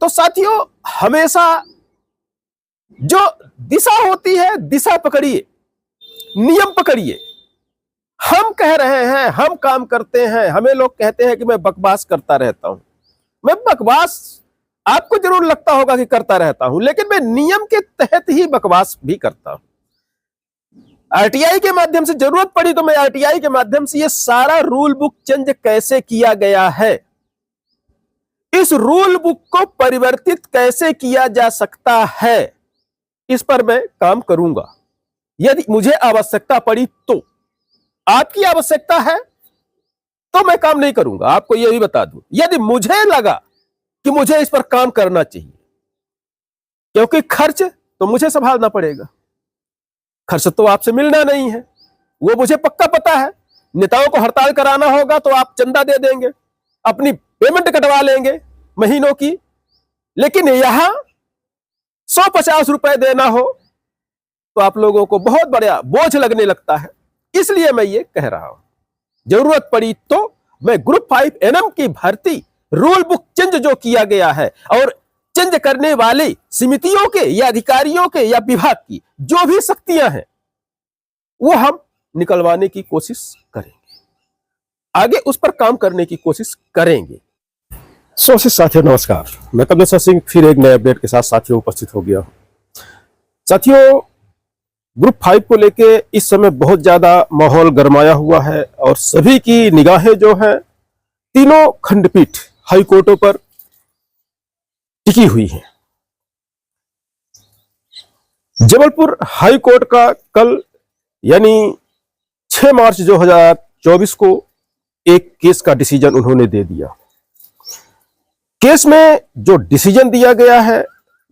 तो साथियों, हमेशा जो दिशा होती है, दिशा पकड़िए, नियम पकड़िए। हम कह रहे हैं, हम काम करते हैं, हमें लोग कहते हैं कि मैं बकवास करता रहता हूं। मैं बकवास आपको जरूर लगता होगा कि करता रहता हूं, लेकिन मैं नियम के तहत ही बकवास भी करता हूं। आरटीआई के माध्यम से जरूरत पड़ी तो मैं आरटीआई के माध्यम से ये सारा रूल बुक चेंज कैसे किया गया है, इस रूल बुक को परिवर्तित कैसे किया जा सकता है, इस पर मैं काम करूंगा। यदि मुझे आवश्यकता पड़ी तो, आपकी आवश्यकता है तो मैं काम नहीं करूंगा, आपको यह भी बता दूं। यदि मुझे लगा कि मुझे इस पर काम करना चाहिए, क्योंकि खर्च तो मुझे संभालना पड़ेगा, खर्च तो आपसे मिलना नहीं है, वो मुझे पक्का पता है। नेताओं को हड़ताल कराना होगा तो आप चंदा दे देंगे, अपनी पेमेंट कटवा लेंगे महीनों की, लेकिन यहां 150 रुपए देना हो तो आप लोगों को बहुत बड़ा बोझ लगने लगता है। इसलिए मैं ये कह रहा हूं, जरूरत पड़ी तो मैं ग्रुप 5 एनएम की भर्ती रूल बुक चेंज जो किया गया है और चेंज करने वाली समितियों के या अधिकारियों के या विभाग की जो भी शक्तियां हैं वो हम निकलवाने की कोशिश करेंगे, आगे उस पर काम करने की कोशिश करेंगे। साथियों नमस्कार, मैं कमलेश्वर सिंह फिर एक नए अपडेट के साथ साथियों उपस्थित हो गया हूं। साथियों, ग्रुप 5 को लेके इस समय बहुत ज्यादा माहौल गरमाया हुआ है और सभी की निगाहें जो है तीनों खंडपीठ हाई कोर्टों पर टिकी हुई है। जबलपुर हाई कोर्ट का कल यानी 6 मार्च 2024 को एक केस का डिसीजन उन्होंने दे दिया। केस में जो डिसीजन दिया गया है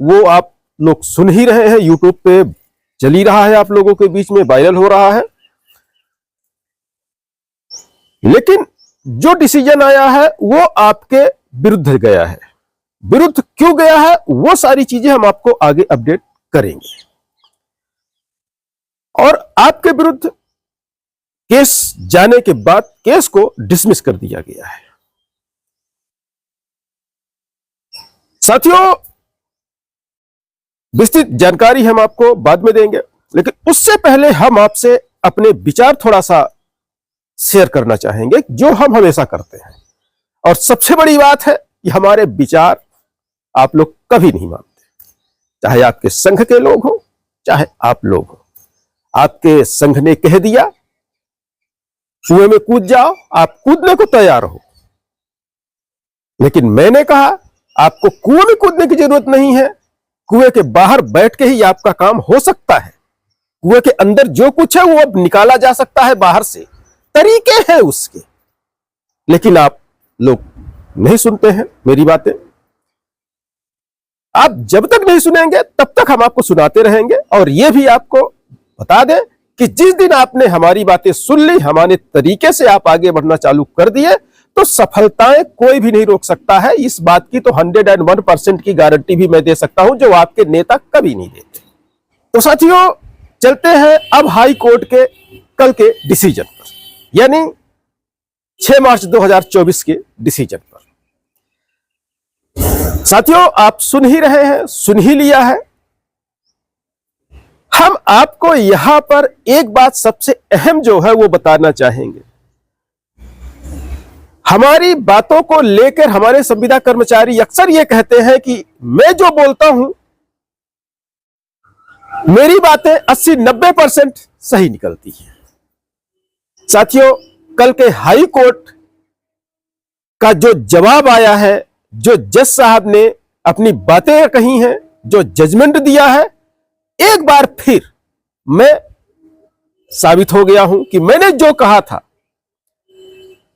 वो आप लोग सुन ही रहे हैं, यूट्यूब पे चली रहा है, आप लोगों के बीच में वायरल हो रहा है। लेकिन जो डिसीजन आया है वो आपके विरुद्ध गया है। विरुद्ध क्यों गया है वो सारी चीजें हम आपको आगे अपडेट करेंगे। और आपके विरुद्ध केस जाने के बाद केस को डिसमिस कर दिया गया है। साथियों, विस्तृत जानकारी हम आपको बाद में देंगे, लेकिन उससे पहले हम आपसे अपने विचार थोड़ा सा शेयर करना चाहेंगे जो हम हमेशा करते हैं। और सबसे बड़ी बात है कि हमारे विचार आप लोग कभी नहीं मानते, चाहे आपके संघ के लोग हो चाहे आप लोग हो। आपके संघ ने कह दिया कुएं में कूद जाओ, आप कूदने को तैयार हो, लेकिन मैंने कहा आपको कुएं में कूदने की जरूरत नहीं है, कुएं के बाहर बैठ के ही आपका काम हो सकता है। कुएं के अंदर जो कुछ है वो अब निकाला जा सकता है, बाहर से तरीके हैं उसके, लेकिन आप लोग नहीं सुनते हैं मेरी बातें। आप जब तक नहीं सुनेंगे तब तक हम आपको सुनाते रहेंगे। और यह भी आपको बता दें कि जिस दिन आपने हमारी बातें सुन ली, हमारे तरीके से आप आगे बढ़ना चालू कर दिए, तो सफलताएं कोई भी नहीं रोक सकता है। इस बात की तो 101% की गारंटी भी मैं दे सकता हूं, जो आपके नेता कभी नहीं देते। तो साथियों, चलते हैं अब हाई कोर्ट के कल के डिसीजन पर, यानी 6 मार्च 2024 के डिसीजन पर। साथियों, आप सुन ही रहे हैं, सुन ही लिया है। हम आपको यहां पर एक बात सबसे अहम जो है वो बताना चाहेंगे। हमारी बातों को लेकर हमारे संविदा कर्मचारी अक्सर ये कहते हैं कि मैं जो बोलता हूं मेरी बातें 80-90% सही निकलती हैं। साथियों, कल के हाई कोर्ट का जो जवाब आया है, जो जज साहब ने अपनी बातें कही हैं, जो जजमेंट दिया है, एक बार फिर मैं साबित हो गया हूं कि मैंने जो कहा था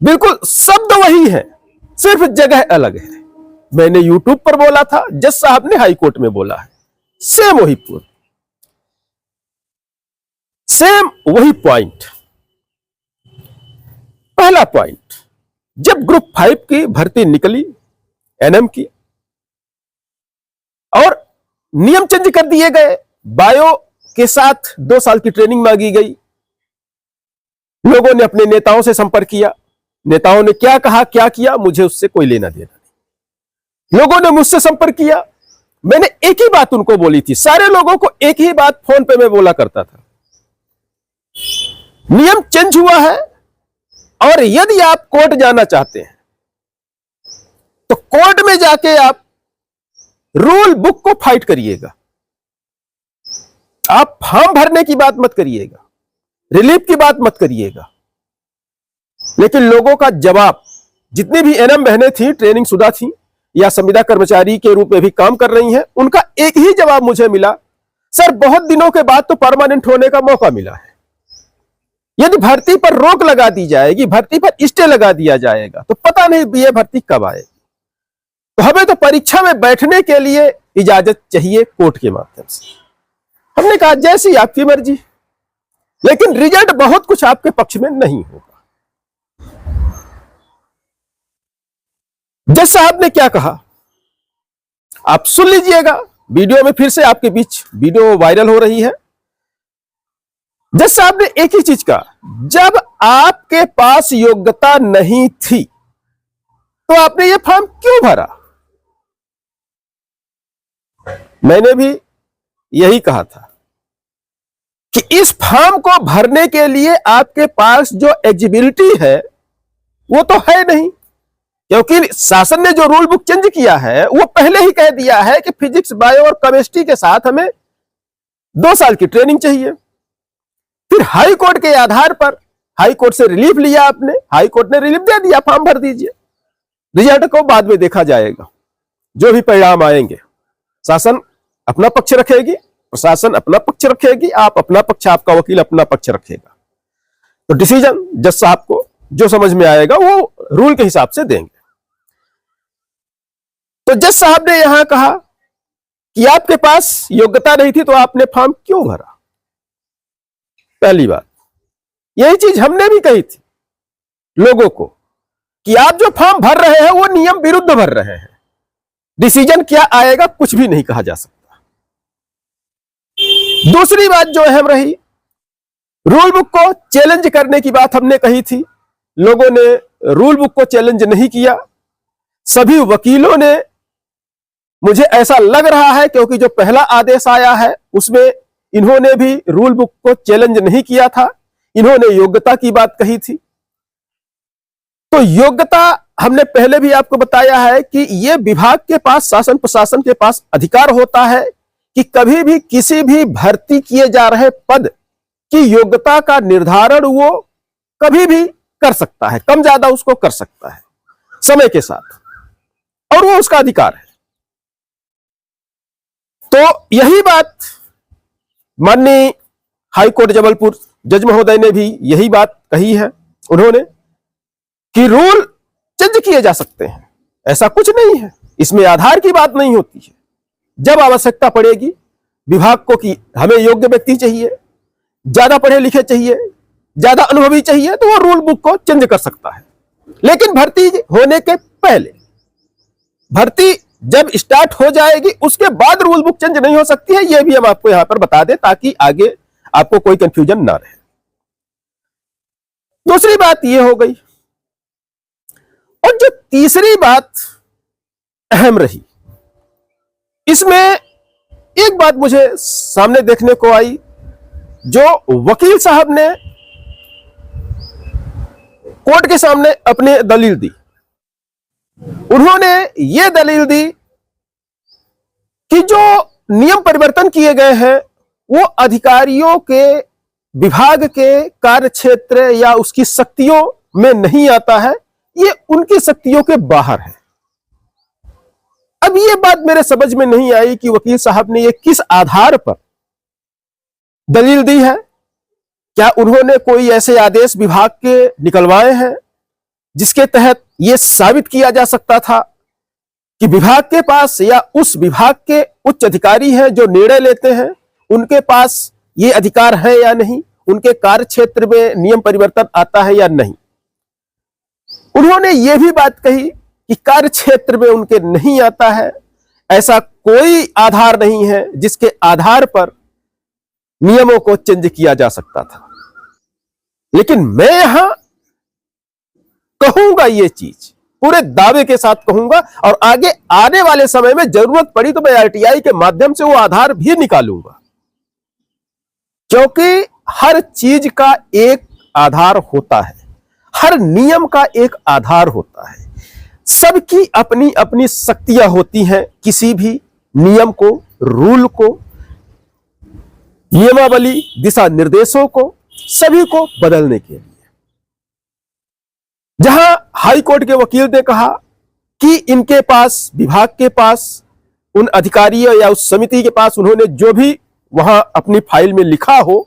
बिल्कुल शब्द वही है, सिर्फ जगह अलग है। मैंने यूट्यूब पर बोला था, जज साहब ने हाई कोर्ट में बोला है, सेम वही सेम वही पॉइंट। पहला पॉइंट, जब ग्रुप 5 की भर्ती निकली एनएम की और नियम चेंज कर दिए गए, बायो के साथ 2 साल की ट्रेनिंग मांगी गई, लोगों ने अपने नेताओं से संपर्क किया, नेताओं ने क्या कहा क्या किया मुझे उससे कोई लेना देना नहीं। लोगों ने मुझसे संपर्क किया, मैंने एक ही बात उनको बोली थी, सारे लोगों को एक ही बात फोन पे मैं बोला करता था, नियम चेंज हुआ है और यदि आप कोर्ट जाना चाहते हैं तो कोर्ट में जाके आप रूल बुक को फाइट करिएगा। आप फॉर्म भरने की बात मत करिएगा, रिलीफ की बात मत करिएगा। लेकिन लोगों का जवाब, जितनी भी एनएम बहनें थी, ट्रेनिंग शुदा थी या संविदा कर्मचारी के रूप में भी काम कर रही हैं, उनका एक ही जवाब मुझे मिला, सर बहुत दिनों के बाद तो परमानेंट होने का मौका मिला है। यदि भर्ती पर रोक लगा दी जाएगी, भर्ती पर स्टे लगा दिया जाएगा, तो पता नहीं ये भर्ती कब आएगी। तो हमें तो परीक्षा में बैठने के लिए इजाजत चाहिए कोर्ट के माध्यम से। हमने कहा जैसी आपकी मर्जी, लेकिन रिजल्ट बहुत कुछ आपके पक्ष में नहीं होगा। जज साहब ने क्या कहा आप सुन लीजिएगा, वीडियो में फिर से आपके बीच वीडियो वायरल हो रही है। जज साहब ने एक ही चीज कहा, जब आपके पास योग्यता नहीं थी तो आपने ये फॉर्म क्यों भरा। मैंने भी यही कहा था कि इस फॉर्म को भरने के लिए आपके पास जो एलिजिबिलिटी है वो तो है नहीं, क्योंकि शासन ने जो रूल बुक चेंज किया है वो पहले ही कह दिया है कि फिजिक्स, बायो और केमिस्ट्री के साथ हमें 2 साल की ट्रेनिंग चाहिए। फिर हाई कोर्ट के आधार पर, हाई कोर्ट से रिलीफ लिया आपने, हाई कोर्ट ने रिलीफ दे दिया, फॉर्म भर दीजिए, रिजल्ट को बाद में देखा जाएगा, जो भी परिणाम आएंगे। शासन अपना पक्ष रखेगी, प्रशासन अपना पक्ष रखेगी, आप अपना पक्ष, आपका वकील अपना पक्ष रखेगा। तो डिसीजन जज साहब को जो समझ में आएगा वो रूल के हिसाब से देंगे। तो जज साहब ने यहां कहा कि आपके पास योग्यता नहीं थी तो आपने फॉर्म क्यों भरा। पहली बात, यही चीज हमने भी कही थी लोगों को कि आप जो फॉर्म भर रहे हैं वो नियम विरुद्ध भर रहे हैं। डिसीजन क्या आएगा कुछ भी नहीं कहा जा सकता। दूसरी बात जो अहम रही, रूल बुक को चैलेंज करने की बात हमने कही थी, लोगों ने रूल बुक को चैलेंज नहीं किया। सभी वकीलों ने, मुझे ऐसा लग रहा है क्योंकि जो पहला आदेश आया है उसमें इन्होंने भी रूल बुक को चैलेंज नहीं किया था, इन्होंने योग्यता की बात कही थी। तो योग्यता हमने पहले भी आपको बताया है कि यह विभाग के पास, शासन प्रशासन के पास अधिकार होता है कि कभी भी किसी भी भर्ती किए जा रहे पद की योग्यता का निर्धारण वो कभी भी कर सकता है, कम ज्यादा उसको कर सकता है समय के साथ, और वो उसका अधिकार है। तो यही बात माननीय हाईकोर्ट जबलपुर जज महोदय ने भी यही बात कही है उन्होंने कि रूल चेंज किए जा सकते हैं, ऐसा कुछ नहीं है, इसमें आधार की बात नहीं होती है। जब आवश्यकता पड़ेगी विभाग को कि हमें योग्य व्यक्ति चाहिए, ज्यादा पढ़े लिखे चाहिए, ज्यादा अनुभवी चाहिए, तो वो रूल बुक को चेंज कर सकता है। लेकिन भर्ती होने के पहले, भर्ती जब स्टार्ट हो जाएगी उसके बाद रूल बुक चेंज नहीं हो सकती है। यह भी हम आपको यहां पर बता दें ताकि आगे आपको कोई कंफ्यूजन ना रहे। दूसरी बात यह हो गई, और जो तीसरी बात अहम रही, इसमें एक बात मुझे सामने देखने को आई, जो वकील साहब ने कोर्ट के सामने अपने दलील दी। उन्होंने यह दलील दी कि जो नियम परिवर्तन किए गए हैं वो अधिकारियों के, विभाग के कार्य क्षेत्र या उसकी शक्तियों में नहीं आता है, ये उनकी शक्तियों के बाहर है। अब ये बात मेरे समझ में नहीं आई कि वकील साहब ने ये किस आधार पर दलील दी है। क्या उन्होंने कोई ऐसे आदेश विभाग के निकलवाए हैं जिसके तहत यह साबित किया जा सकता था कि विभाग के पास या उस विभाग के उच्च अधिकारी हैं जो निर्णय लेते हैं, उनके पास ये अधिकार है या नहीं, उनके कार्य क्षेत्र में नियम परिवर्तन आता है या नहीं। उन्होंने ये भी बात कही कि कार्य क्षेत्र में उनके नहीं आता है, ऐसा कोई आधार नहीं है जिसके आधार पर नियमों को चेंज किया जा सकता था। लेकिन मैं यहां कहूंगा ये चीज पूरे दावे के साथ कहूंगा, और आगे आने वाले समय में जरूरत पड़ी तो मैं आरटीआई के माध्यम से वो आधार भी निकालूंगा, क्योंकि हर चीज का एक आधार होता है, हर नियम का एक आधार होता है। सबकी अपनी अपनी शक्तियां होती हैं किसी भी नियम को, रूल को, नियमावली, दिशा निर्देशों को, सभी को बदलने के लिए। जहां हाई कोर्ट के वकील ने कहा कि इनके पास, विभाग के पास, उन अधिकारियों या उस समिति के पास उन्होंने जो भी वहां अपनी फाइल में लिखा हो,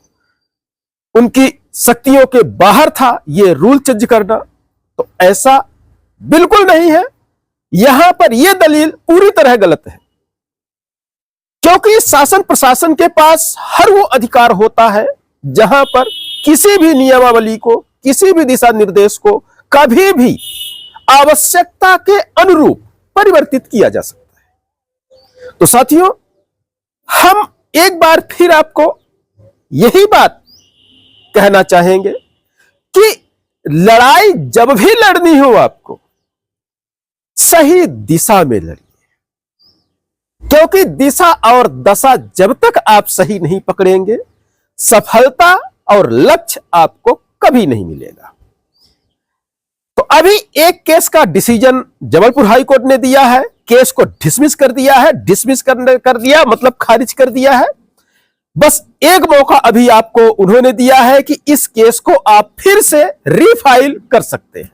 उनकी शक्तियों के बाहर था ये रूल चेंज करना, तो ऐसा बिल्कुल नहीं है। यहां पर यह दलील पूरी तरह गलत है, क्योंकि शासन प्रशासन के पास हर वो अधिकार होता है जहां पर किसी भी नियमावली को, किसी भी दिशा निर्देश को कभी भी आवश्यकता के अनुरूप परिवर्तित किया जा सकता है। तो साथियों, हम एक बार फिर आपको यही बात कहना चाहेंगे कि लड़ाई जब भी लड़नी हो आपको, सही दिशा में लड़िए, क्योंकि दिशा और दशा जब तक आप सही नहीं पकड़ेंगे, सफलता और लक्ष्य आपको कभी नहीं मिलेगा। तो अभी एक केस का डिसीजन जबलपुर हाई कोर्ट ने दिया है, केस को डिसमिस कर दिया है। डिसमिस कर दिया मतलब खारिज कर दिया है। बस एक मौका अभी आपको उन्होंने दिया है कि इस केस को आप फिर से रीफाइल कर सकते हैं,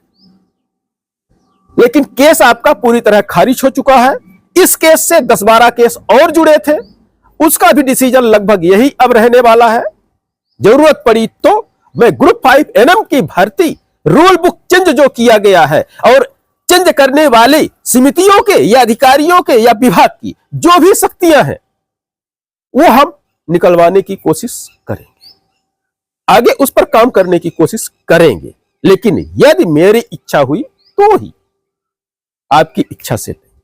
लेकिन केस आपका पूरी तरह खारिज हो चुका है। इस केस से 10-12 केस और जुड़े थे, उसका भी डिसीजन लगभग यही अब रहने वाला है। जरूरत पड़ी तो मैं ग्रुप 5 NM की भर्ती रूल बुक चेंज जो किया गया है, और चेंज करने वाली समितियों के या अधिकारियों के या विभाग की जो भी शक्तियां हैं, वो हम निकलवाने की कोशिश करेंगे, आगे उस पर काम करने की कोशिश करेंगे। लेकिन यदि मेरी इच्छा हुई तो ही, आपकी इच्छा से नहीं।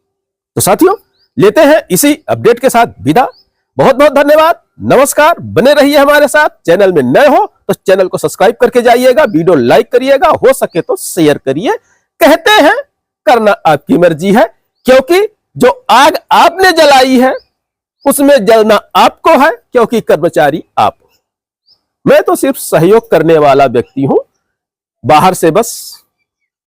तो साथियों, लेते हैं इसी अपडेट के साथ विदा। बहुत बहुत धन्यवाद, नमस्कार। बने रहिए हमारे साथ। चैनल में नए हो तो चैनल को सब्सक्राइब करके जाइएगा, वीडियो लाइक करिएगा, हो सके तो शेयर करिए। कहते हैं करना आपकी मर्जी है, क्योंकि जो आग आपने जलाई है उसमें जलना आपको है, क्योंकि कर्मचारी आप हो। मैं तो सिर्फ सहयोग करने वाला व्यक्ति हूं, बाहर से बस